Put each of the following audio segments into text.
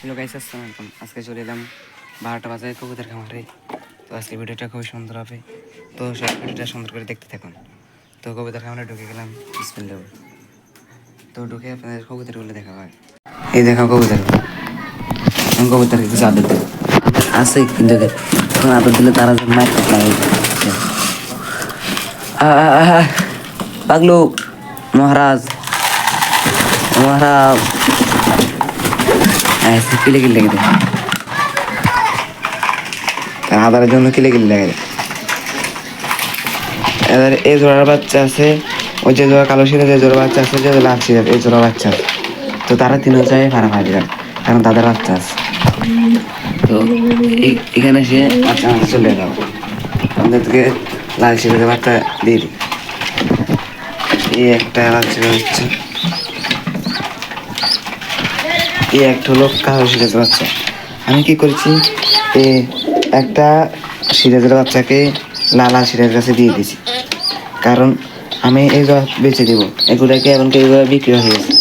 Hello guys, আসসালামু আলাইকুম। আজকে চলে এলাম 12টা বাজায় কবুতর খামারে। তো আজকে ভিডিওটা খুবই সুন্দর হবে, তো সব ভিডিওটা সুন্দর করে দেখতে থাকুন। তো কবুতর খামারে ঢুকে গেলাম, বিসমিল্লাহ। তো ঢুকে আপনাদের কবুতরগুলো দেখা হয়। এই দেখা কবুতর, কবুতর কিছু আদর দেবে আছে, কিন্তু এখন আদর দিলে তারা যেন মাইক লাগে। পাগলু মহারাজ, মহারাজ কিলে কিলে লেগে দেয়, আদারের জন্য কিলে কিলে লেগে দেয়। এবার এই জোড়ার বাচ্চা আছে, ওই যে জোড়া কালো শিরা, যে জোড়া বাচ্চা আছে, যে লাল শিরা, এই জোড়া বাচ্চা আছে। তো তারা তিনও চাই ফাড়াফাড়ি করে, কারণ তাদের বাচ্চা আছে। তো এখানে সে বাচ্চা আমাকে চলে যাবো, আমাদের থেকে লাল শিরাতে বাচ্চা দিয়ে দিই। এই একটা লাল শিরা হচ্ছে, এই একটা হলো কালো সিরাজের বাচ্চা। আমি কি করেছি, একটা সিরাজের বাচ্চাকে লালা সিরাজের কাছে দিয়ে দিয়েছি, কারণ আমি এইগুলো বেচে দিব, এগুলোকে এমনকি এইগুলো বিক্রি হয়ে গেছে।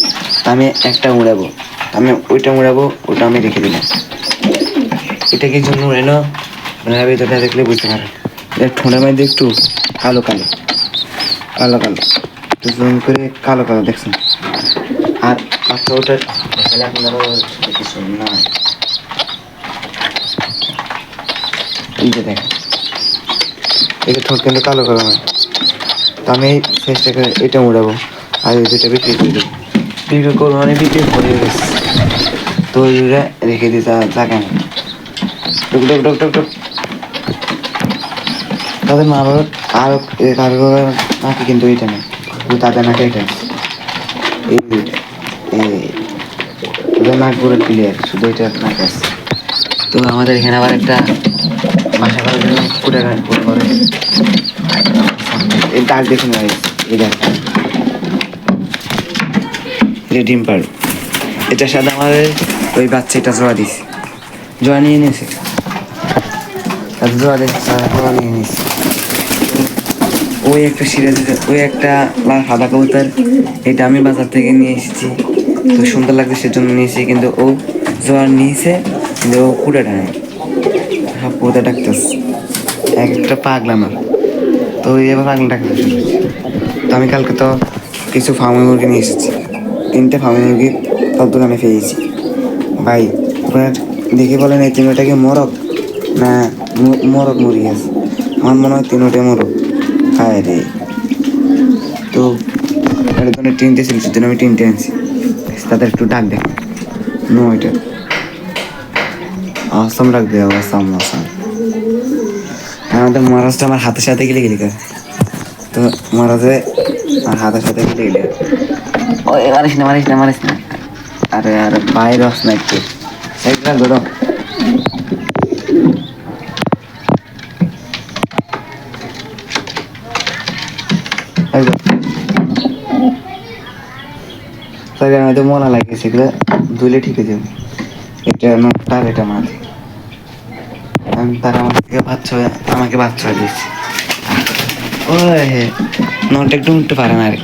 আমি একটা উড়াবো, আমি ওইটা উড়াবো, ওটা আমি রেখে দিলাম। এটা কি জন্য উড়ানো, আপনারা ভিতরটা দেখলে বুঝতে পারেন। এর ঠোঁটের মধ্যে একটু কালো কালো কালো কালো, তো জুম করে কালো কালো দেখছেন। আর বাচ্চা ওটা দেখালে আপনারা কিছু না, এই যে দেখেন, এটা ঠোঁট কিন্তু কালো কালো হয়। তো আমি চেষ্টা করে এটা উড়াবো, আর এই দুটা বিক্রি করে দেবো। বিক্রি করবো মানে বিক্রি করে গেছে, তো ওইটা রেখে দিতে থাকে না। টুক টুক টুক টুক টুক, তাদের মা বাবার আরো কারো নাকি কিন্তু এইটা নেই, তাদের নাকি এটা এই দুইটা, এই নাক পুরো ক্লিয়ার, শুধু এটা নাক আছে। তো আমাদের এখানে আবার একটা বাসা করার জন্য কুড়ে করে এই ডাক দেখুন, এই দেখ ডিম পাড়ু, এটার সাথে আমাদের ওই বাচ্চাটা জোয়া দিছে, জোয়া নিয়ে নিয়েছে, তাদের জোয়া দিয়েছে, জোয়া নিয়ে নিয়েছে। ওই একটা সিরাজ, ওই একটা লাল সাদা কবুতর, এটা আমি বাজার থেকে নিয়ে এসেছি, তো সুন্দর লাগছে সেজন্য নিয়েছি। কিন্তু ও জোয়া নিয়েছে, কিন্তু ও কুড়াটা নেই, সব কবুতর ডাকতেছে, এক একটা পাগলা আমার। তো এবার পাগলা ডাকতে শুরু হয়েছে। তো আমি কালকে তো কিছু ফার্মি মুরগি নিয়ে এসেছি, 3টে ফার্মি মুরগি সব দোকানে পেয়েছি। ভাই আপনার দেখে বলেন, এই 3টা কি মোরগ না মোরগ মুরগি আছে? আমার মনে হয় 3টে মোরগ। হায় রে, তো এর জন্য 3টে ছিল, সেজন্য আমি 3টে আনছি। তাদের একটু ডাক দেখ, নো এটা আসাম ডাক দেয়, আসাম আসাম। আমাদের মহারাজটা আমার হাতের সাথে গেলে গেলি করে, তো মহারাজে আর হাতের সাথে গেলে গেলে, ও মারিস না মারিস না মারিস না, আরে আরে বাইরে আস না একটু, সাইডটা ধরো। আমাদের মনে লাগে সেগুলো ধুলে ঠিক হয়ে যাবে। এটা নটার, এটা মাঝে তারা আমার থেকে আমাকে বাচ্চা দিয়েছে। ও হে, নটা একটু উঠতে পারে না রে।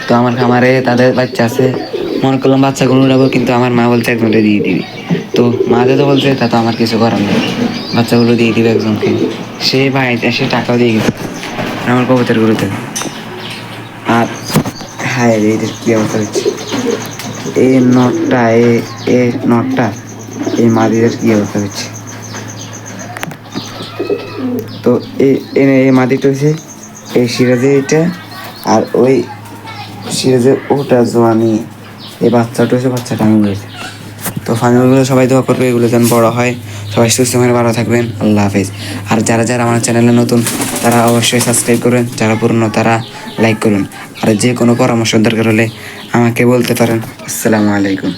তো আমার খামারে তাদের বাচ্চা আছে, মনে করলাম বাচ্চাগুলো উঠাবো, কিন্তু আমার মা বলছে একজনকে দিয়ে দিবি। তো মা যেটা বলছে তা তো আমার কিছু করার নেই, বাচ্চাগুলো দিয়ে দিবে একজনকে। সে ভাই সে টাকাও দিয়ে গেছে আমার কবুতরগুলোতে। আর হ্যাঁ, এদের কী অবস্থা হচ্ছে, এই নটটা, এ নটটা, এই মাদিদের কী অবস্থা হচ্ছে। তো এই মাদিটা হচ্ছে এই সিরাজে এটা, আর ওই সিরাজের ওটা জোয়ানি, এই বাচ্চাটা হচ্ছে, বাচ্চাটা আমি হয়েছে। তো ফাইনালগুলো সবাই দোয়া করবে, এগুলো যেন বড় হয়। সবাই সুস্থ করে ভালো থাকবেন, আল্লাহ হাফেজ। আর যারা যারা আমার চ্যানেলে নতুন, তারা অবশ্যই সাবস্ক্রাইব করবেন, যারা পুরনো তারা লাইক করুন। আর যে কোনো পরামর্শ দরকার হলে আমাকে বলতে পারেন। আসসালামু আলাইকুম।